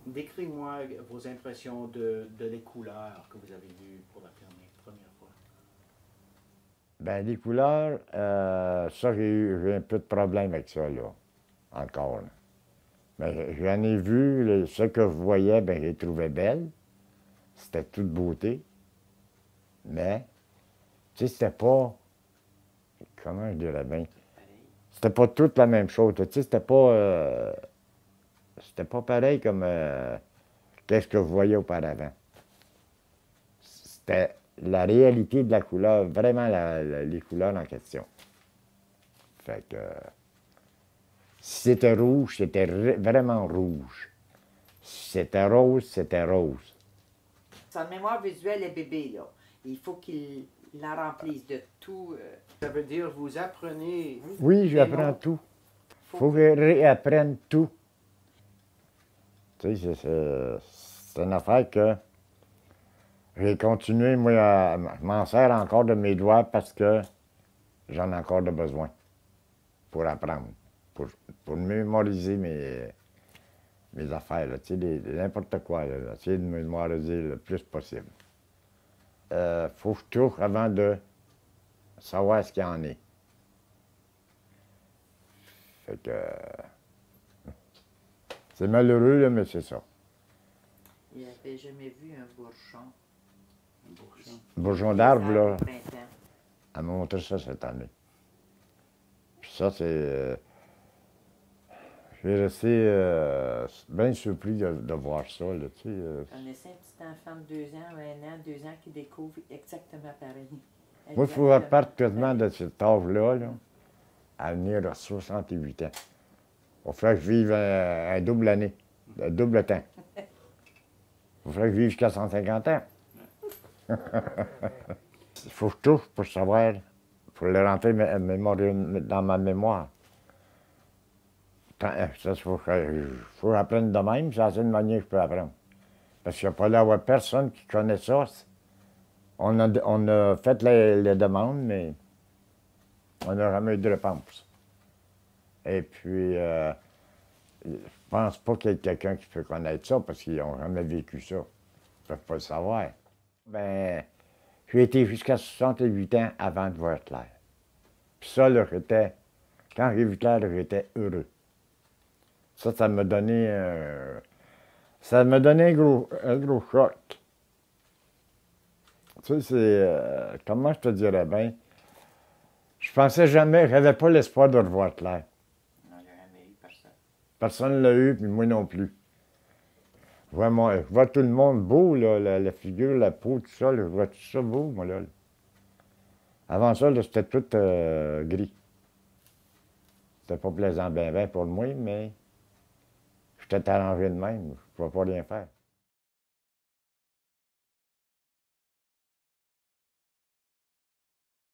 Décris-moi vos impressions de les couleurs que vous avez vues pour la première fois. Ben les couleurs, ça, j'ai un peu de problème avec ça, là, encore. Là. Mais j'en ai vu, ce que je voyais, ben, je les trouvais belles. C'était toute beauté. Mais, tu sais, c'était pas, comment je dirais bien, c'était pas toute la même chose. Tu sais, c'était pas pareil comme qu'est-ce que je voyais auparavant. C'était la réalité de la couleur, vraiment les couleurs en question. Fait que, si c'était rouge, c'était vraiment rouge. Si c'était rose, c'était rose. Sa mémoire visuelle est bébé, là. Il faut qu'il la remplisse de tout. Ça veut dire vous apprenez. Oui, j'apprends tout. Il faut que je réapprenne tout. Tu sais, c'est une affaire que j'ai continué, moi, je m'en sers encore de mes doigts parce que j'en ai encore de besoin pour apprendre, pour mémoriser mes affaires, là, tu sais, n'importe quoi, là, essayer de mémoriser le plus possible. Faut que je touche avant de savoir ce qu'il y en est. Fait que c'est malheureux, là, mais c'est ça. Il n'avait jamais vu un bourgeon. Un bourgeon. Bourgeon d'arbre, là, Au printemps. elle m'a montré ça cette année. Puis ça, c'est... j'ai resté bien surpris de voir ça, là, tu sais. Je connaissais un petit enfant de 2 ans ou 1 an, 2 ans qui découvre exactement pareil. Moi, il faut repartir quasiment de cet âge-là, là, à venir à 68 ans. Il faudrait que je vive un double année, un double temps. Il faudrait que je vive jusqu'à 150 ans. Il faut que je touche pour savoir, pour le rentrer dans ma mémoire. Ça, il faut que j'apprenne de même, c'est la seule manière que je peux apprendre. Parce qu'il n'y a pas d'avoir personne qui connaît ça. On a fait les demandes, mais on n'a jamais eu de réponse. Et puis, je pense pas qu'il y ait quelqu'un qui peut connaître ça parce qu'ils n'ont jamais vécu ça. Ils ne peuvent pas le savoir. Ben, j'ai été jusqu'à 68 ans avant de voir clair. Puis ça, là, quand j'ai vu clair, j'étais heureux. Ça m'a donné un gros choc. Tu sais, c'est, comment je te dirais bien, je pensais jamais, j'avais pas l'espoir de revoir clair. Non, il n'y a jamais eu personne. Personne ne l'a eu, puis moi non plus. Je vois tout le monde beau, là, la figure, la peau, tout ça, là, je vois tout ça beau, moi, là. Avant ça, là, c'était tout gris. C'était pas plaisant ben pour moi, mais j'étais arrangé de même, je ne pouvais pas rien faire.